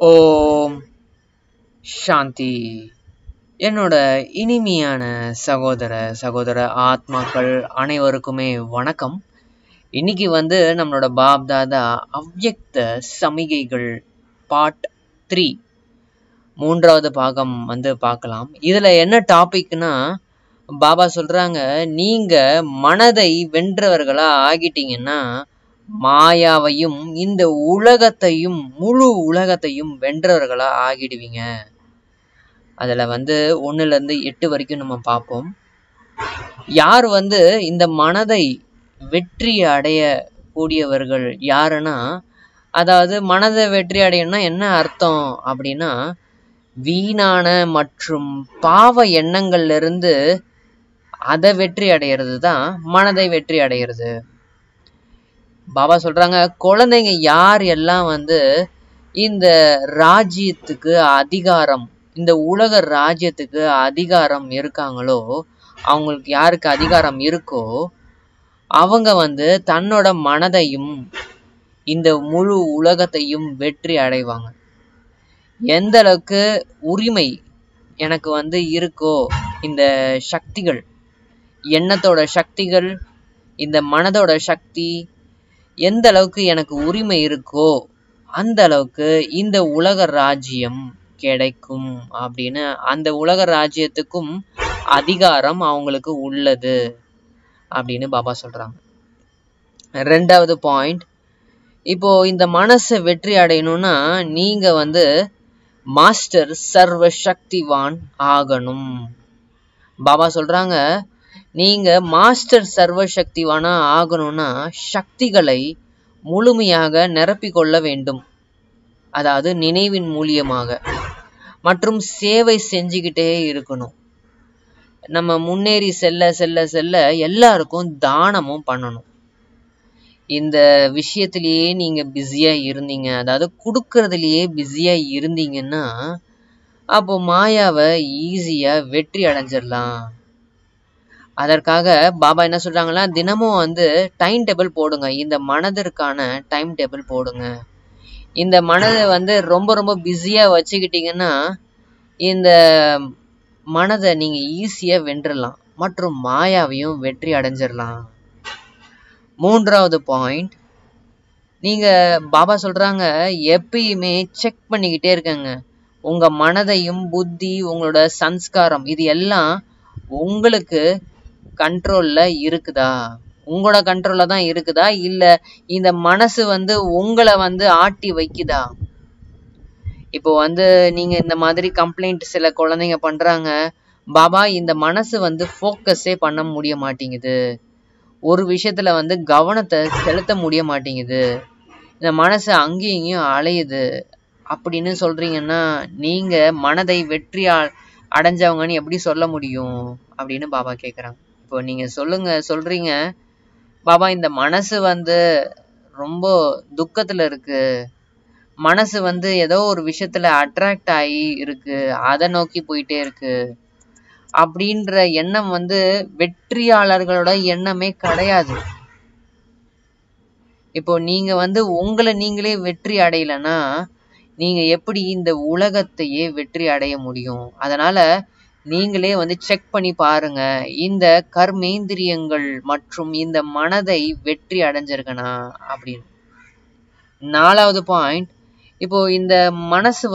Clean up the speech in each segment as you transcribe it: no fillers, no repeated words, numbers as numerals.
ஓம் சாந்தி. என்னோட இனிமையான சகோதர ஆத்மாக்கள் அனைவருக்குமே வணக்கம். இன்னைக்கு நம்மளோட பாப்தாதா அவ்யக்த சமிகைகள் பார்ட் 3 மூன்றாவது பாகம் பார்க்கலாம். இதுல என்ன டாபிக்னா, பாபா சொல்றாங்க, நீங்க மனதை வென்றவர்களா ஆகிட்டீங்கன்னா மாயாவையும் இந்த உலகத்தையும் முழு உலகத்தையும் வென்றவர்களா ஆகிடுவீங்க. அதுல 1ல இருந்து 8 வரைக்கும் நம்ம பார்ப்போம். யார் இந்த மனதை வெற்றி அடைய கூடியவர்கள் யாருன்னா, அதாவது மனதை வெற்றி அடையணும்னா என்ன அர்த்தம் அப்படின்னா, வீணான மற்றும் பாவ எண்ணங்கள்ல இருந்து அதை வெற்றி அடையிறது தான் மனதை வெற்றி அடையிறது. பாபா சொல்றாங்க, குழந்தைங்க யார் எல்லாம் இந்த ராஜ்யத்துக்கு அதிகாரம், இந்த உலக ராஜ்யத்துக்கு அதிகாரம் இருக்காங்களோ, அவங்களுக்கு யாருக்கு அதிகாரம் இருக்கோ அவங்க தன்னோட மனதையும் இந்த முழு உலகத்தையும் வெற்றி அடைவாங்க. எந்த அளவுக்கு உரிமை எனக்கு இருக்கோ, இந்த சக்திகள், எண்ணத்தோட சக்திகள், இந்த மனதோட சக்தி, எந்த அளவுக்கு எனக்கு உரிமை இருக்கோ அந்த அளவுக்கு இந்த உலக ராஜ்யம் கிடைக்கும் அப்படின்னு, அந்த உலக ராஜ்யத்துக்கும் அதிகாரம் அவங்களுக்கு உள்ளது அப்படின்னு பாபா சொல்றாங்க. 2வது பாயிண்ட், இப்போ இந்த மனசை வெற்றி அடையணும்னா நீங்க மாஸ்டர் சர்வ சக்திவான் ஆகணும். பாபா சொல்றாங்க, நீங்க மாஸ்டர் சர்வ சக்திவானா ஆகணும்னா சக்திகளை முழுமையாக நிரப்பிக்கொள்ள வேண்டும். அதாவது நினைவின் மூலியமாக மற்றும் சேவை செஞ்சுக்கிட்டே இருக்கணும். நம்ம முன்னேறி செல்ல செல்ல செல்ல எல்லாருக்கும் தானமும் பண்ணணும். இந்த விஷயத்திலேயே நீங்க பிஸியா இருந்தீங்க, அதாவது கொடுக்கறதுலயே பிஸியா இருந்தீங்கன்னா அப்போ மாயாவை ஈஸியா வெற்றி அடைஞ்சிடலாம். அதற்காக பாபா என்ன சொல்றாங்கன்னா, தினமும் டைம் டேபிள் போடுங்க. இந்த மனதிற்கான டைம் டேபிள் போடுங்க. இந்த மனதை ரொம்ப ரொம்ப பிஸியா வச்சுக்கிட்டீங்கன்னா இந்த மனதை நீங்க ஈஸியா வென்றலாம் மற்றும் மாயாவையும் வெற்றி அடைஞ்சிடலாம். 3வது பாயிண்ட், நீங்க பாபா சொல்றாங்க, எப்பயுமே செக் பண்ணிக்கிட்டே இருக்கங்க. உங்க மனதையும் புத்தி, உங்களோட சன்ஸ்காரம், இது எல்லாம் உங்களுக்கு கண்ட்ரோல்ல இருக்குதா, உங்களோட கண்ட்ரோல்ல தான் இருக்குதா, இல்ல இந்த மனசு உங்களை ஆட்டி வைக்குதா? இப்போ நீங்க இந்த மாதிரி கம்ப்ளைண்ட் சில குழந்தைங்க பண்றாங்க, பாபா இந்த மனசு ஃபோக்கஸே பண்ண முடிய மாட்டேங்குது, ஒரு விஷயத்துல கவனத்தை செலுத்த முடிய மாட்டேங்குது, இந்த மனசு அங்கேயும் இங்கேயும் அலையுது அப்படின்னு சொல்றீங்கன்னா நீங்க மனதை வெற்றி அடைஞ்சவங்கன்னு எப்படி சொல்ல முடியும் அப்படின்னு பாபா கேக்குறாங்க. இப்போ நீங்க சொல்றீங்க, பாபா இந்த மனசு ரொம்ப துக்கத்துல இருக்கு, மனசு ஏதோ ஒரு விஷயத்துல அட்ராக்ட் ஆகி இருக்கு, அதை நோக்கி போயிட்டே இருக்கு அப்படின்ற எண்ணம் வெற்றியாளர்களோட எண்ணமே கிடையாது. இப்போ நீங்க உங்களை நீங்களே வெற்றி அடையலன்னா நீங்க எப்படி இந்த உலகத்தையே வெற்றி அடைய முடியும்? அதனால நீங்களே செக் பண்ணி பாருங்க, இந்த கர்மேந்திரியங்கள் மற்றும் இந்த மனதை வெற்றி அடைஞ்சிருக்கனா அப்படின்னு. 4வது பாயிண்ட், இப்போ இந்த மனசு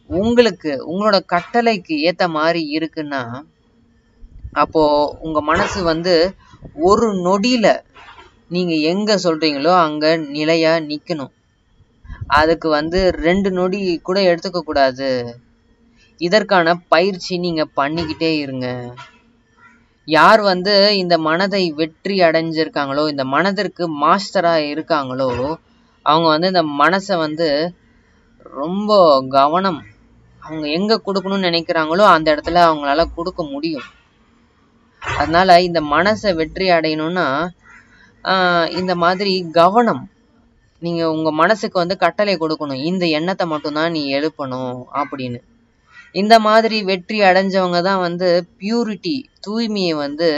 உங்களுக்கு உங்களோட கட்டளைக்கு ஏத்த மாதிரி இருக்குன்னா அப்போ உங்க மனசு ஒரு நொடியில நீங்க எங்க சொல்றீங்களோ அங்க நிலையா நிக்கணும். அதுக்கு 2 நொடி கூட எடுத்துக்க கூடாது. இதற்கான பயிற்சி நீங்க பண்ணிக்கிட்டே இருங்க. யார் இந்த மனதை வெற்றி அடைஞ்சிருக்காங்களோ, இந்த மனதிற்கு மாஸ்டரா இருக்காங்களோ, அவங்க இந்த மனசை ரொம்ப கவனம், அவங்க எங்க கொடுக்கணும்னு நினைக்கிறாங்களோ அந்த இடத்துல அவங்களால கொடுக்க முடியும். அதனால இந்த மனசை வெற்றி அடையணும்னா இந்த மாதிரி கவனம், நீங்க உங்க மனசுக்கு கட்டளை கொடுக்கணும், இந்த எண்ணத்தை மட்டும்தான் நீ எழுப்பணும் அப்படின்னு. இந்த மாதிரி வெற்றி அடைஞ்சவங்க தான் பியூரிட்டி, தூய்மையை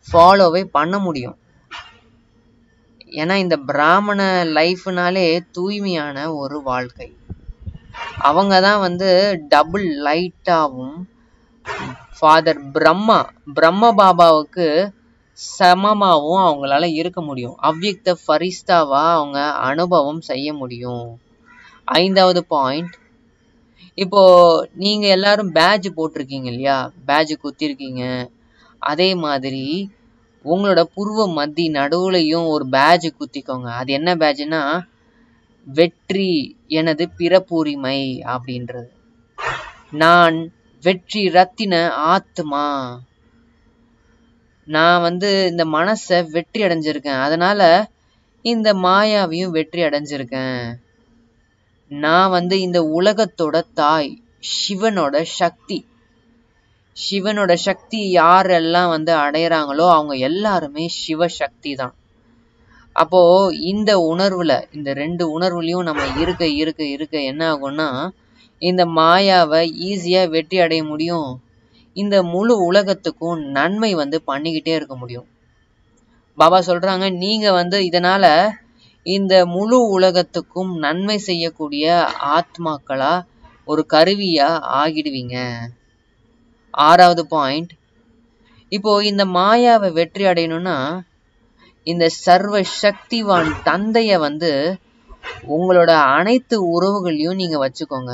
ஃபாலோவே பண்ண முடியும். ஏன்னா இந்த பிராமண லைஃப்னாலே தூய்மையான ஒரு வாழ்க்கை. அவங்க தான் வந்து டபுள் லைட்டாவும் ஃபாதர் பிரம்ம பாபாவுக்கு சமமாவும் அவங்களால இருக்க முடியும். அவ்வியக்த ஃபரிஸ்தாவா அவங்க அனுபவம் செய்ய முடியும். 5வது பாயிண்ட், இப்போ நீங்க எல்லாரும் பேட்ஜ் போட்டிருக்கீங்க இல்லையா, பேட்ஜ் குத்திருக்கீங்க. அதே மாதிரி உங்களோட புருவ மத்தி நடுவுலையும் ஒரு பேட்ஜ் குத்திக்கோங்க. அது என்ன பேட்ஜ்னா, வெற்றி எனது பிறப்புரிமை அப்படின்றது. நான் வெற்றி ரத்தின ஆத்மா. நான் வந்து இந்த மனசை வெற்றி அடைஞ்சிருக்கேன், அதனால இந்த மாயாவையும் வெற்றி அடைஞ்சிருக்கேன். நான் வந்து இந்த உலகத்தோட தாய், சிவனோட சக்தி. சிவனோட சக்தி யாரெல்லாம் வந்து அடையறாங்களோ அவங்க எல்லாருமே சிவசக்தி தான். அப்போ இந்த உணர்வுல, இந்த 2 உணர்வுலயும் நம்ம இருக்க இருக்க இருக்க என்ன ஆகும்னா, இந்த மாயாவை ஈஸியா வெற்றி அடைய முடியும். இந்த முழு உலகத்துக்கும் நன்மை வந்து பண்ணிக்கிட்டே இருக்க முடியும். பாபா சொல்றாங்க, நீங்க வந்து இதனால இந்த முழு உலகத்துக்கும் நன்மை செய்யக்கூடிய ஆத்மாக்களா, ஒரு கருவியா ஆகிடுவீங்க. 6வது பாயிண்ட், இப்போ இந்த மாயாவை வெற்றி அடையணும்னா இந்த சர்வ சக்திவான் தந்தைய வந்து உங்களோட அனைத்து உறவுகளையும் நீங்க வச்சுக்கோங்க.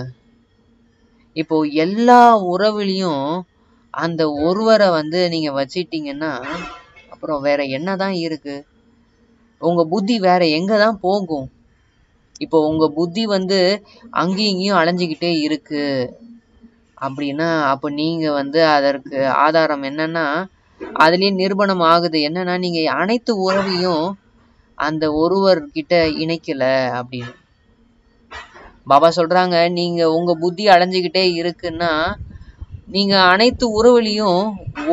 இப்போ எல்லா உறவுலையும் அந்த ஒருவரை வந்து நீங்க வச்சிட்டீங்கன்னா அப்புறம் வேற என்னதான் இருக்கு? உங்க புத்தி வேற எங்கதான் போகும்? இப்போ உங்க புத்தி வந்து அங்கேயும் இங்கேயும் அலைஞ்சுக்கிட்டே இருக்கு அப்படின்னா, அப்ப நீங்க வந்து அதற்கு ஆதாரம் என்னன்னா, அதுலயே நிரூபணம் ஆகுது என்னன்னா, நீங்க அனைத்து உறவையும் அந்த ஒருவர் கிட்ட இணைக்கல அப்படின்னு. பாபா சொல்றாங்க, நீங்க உங்க புத்தி அடைஞ்சுக்கிட்டே இருக்குன்னா நீங்க அனைத்து உறவுலையும்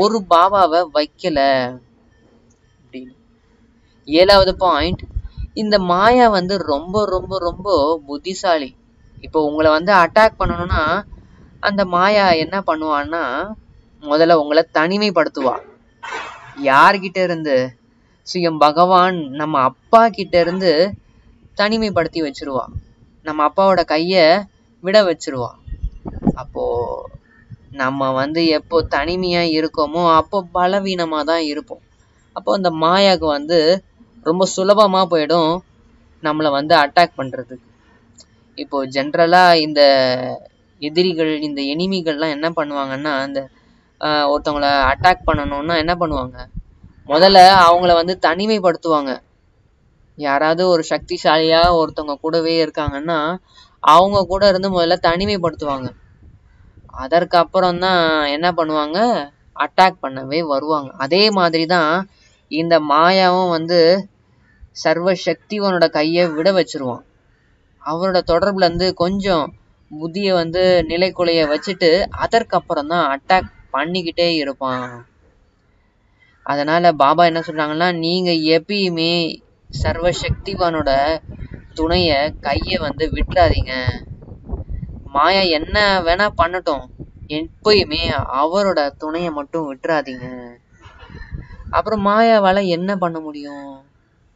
ஒரு பாபாவை வைக்கல அப்படின்னு. 7வது பாயிண்ட், இந்த மாயா வந்து ரொம்ப ரொம்ப ரொம்ப புத்திசாலி. இப்போ உங்களை வந்து அட்டாக் பண்ணணும்னா அந்த மாயா என்ன பண்ணுவான்னா, முதல்ல உங்களை தனிமைப்படுத்துவா. யார்கிட்ட இருந்து? சுயம் பகவான் நம்ம அப்பா கிட்ட இருந்து தனிமைப்படுத்தி வச்சிருவா. நம்ம அப்பாவோட கைய விட வச்சிருவா. அப்போ நம்ம வந்து எப்போ தனிமையா இருக்கோமோ அப்போ பலவீனமா தான் இருப்போம். அப்போ அந்த மாயாவுக்கு வந்து ரொம்ப சுலபமா போயிடும் நம்மளை வந்து அட்டாக் பண்றதுக்கு. இப்போ ஜென்ரலா இந்த எதிரிகள், இந்த எனிமிகள்லாம் என்ன பண்ணுவாங்கன்னா, இந்த ஒருத்தவங்கள அட்டாக் பண்ணணும்னா என்ன பண்ணுவாங்க, முதல்ல அவங்கள வந்து தனிமைப்படுத்துவாங்க. யாராவது ஒரு சக்திசாலியா ஒருத்தவங்க கூடவே இருக்காங்கன்னா அவங்க கூட இருந்து முதல்ல தனிமைப்படுத்துவாங்க. அதற்கு அப்புறம் தான் என்ன பண்ணுவாங்க, அட்டாக் பண்ணவே வருவாங்க. அதே மாதிரிதான் இந்த மாயாவும் வந்து சர்வ சக்திவனோட கையை விட வச்சிருவான். அவரோட தொடர்புல இருந்து கொஞ்சம் புத்திய வந்து நிலைக்குலைய வச்சுட்டு அதற்கு அப்புறம் தான் அட்டாக் பண்ணிக்கிட்டே இருப்பான். அதனால பாபா என்ன சொல்றாங்கன்னா, நீங்க எப்பயுமே சர்வசக்திவானோட துணைய கைய வந்து விட்டுறாதீங்க. மாயா என்ன வேணா பண்ணட்டும், எப்பயுமே அவரோட துணைய மட்டும் விட்டுறாதீங்க. அப்புறம் மாயாவால என்ன பண்ண முடியும்?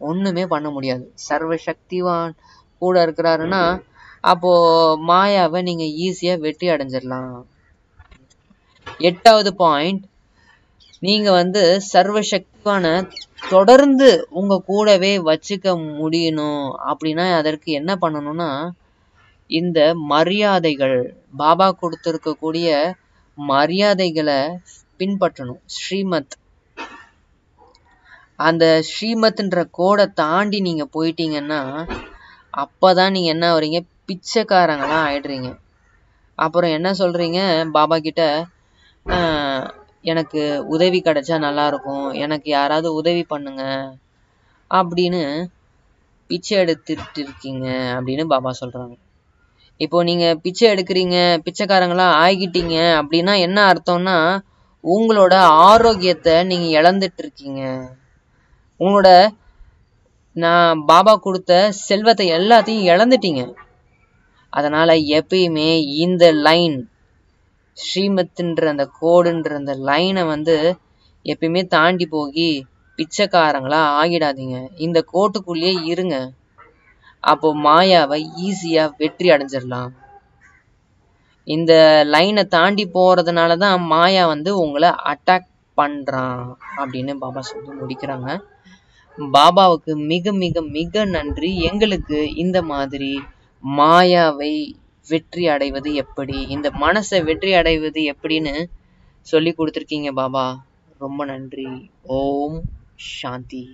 ஒண்ணுமே பண்ண முடியாது. சர்வசக்திவான் கூட இருக்கிறாருன்னா அப்போ மாயாவை நீங்க ஈஸியா வெற்றி அடைஞ்சிடலாம். 8வது பாயிண்ட், நீங்க வந்து சர்வசக்திவான தொடர்ந்து உங்க கூடவே வச்சுக்க முடியணும் அப்படின்னா அதற்கு என்ன பண்ணணும்னா, இந்த மரியாதைகள், பாபா கொடுத்திருக்கக்கூடிய மரியாதைகளை பின்பற்றணும். ஸ்ரீமத், அந்த ஸ்ரீமத்ன்ற கோடை தாண்டி நீங்க போயிட்டீங்கன்னா அப்பதான் நீங்க என்ன வரீங்க, பிச்சைக்காரங்களா ஆயிடுறீங்க. அப்புறம் என்ன சொல்றீங்க பாபா கிட்ட, எனக்கு உதவி கிடைச்சா நல்லா இருக்கும், எனக்கு யாராவது உதவி பண்ணுங்க அப்படின்னு பிச்சை எடுத்துட்டு இருக்கீங்க அப்படின்னு பாபா சொல்றாங்க. இப்போ நீங்க பிச்சை எடுக்கிறீங்க, பிச்சைக்காரங்களா ஆகிட்டீங்க அப்படின்னா என்ன அர்த்தம்னா, உங்களோட ஆரோக்கியத்தை நீங்க இழந்துட்டு இருக்கீங்க. உங்களோட நான் பாபா கொடுத்த செல்வத்தை எல்லாத்தையும் இழந்துட்டீங்க. அதனால எப்பயுமே இந்த லைன், ஸ்ரீமத்ன்ற அந்த கோடுன்ற அந்த லைனை வந்து எப்பயுமே தாண்டி போகி பிச்சைக்காரங்களா ஆகிடாதீங்க. இந்த கோட்டுக்குள்ளேயே இருங்க. அப்போ மாயாவை ஈஸியா வெற்றி அடைஞ்சிடலாம். இந்த லைனை தாண்டி போறதுனாலதான் மாயா வந்து உங்களை அட்டாக் பண்றான் அப்படின்னு பாபா சொல்லி முடிக்கிறாங்க. பாபாவுக்கு மிக மிக மிக நன்றி. எங்களுக்கு இந்த மாதிரி மாயாவை வெற்றி அடைவது எப்படி, இந்த மனசை வெற்றி அடைவது எப்படின்னு சொல்லி கொடுத்துருக்கீங்க பாபா. ரொம்ப நன்றி. ஓம் சாந்தி.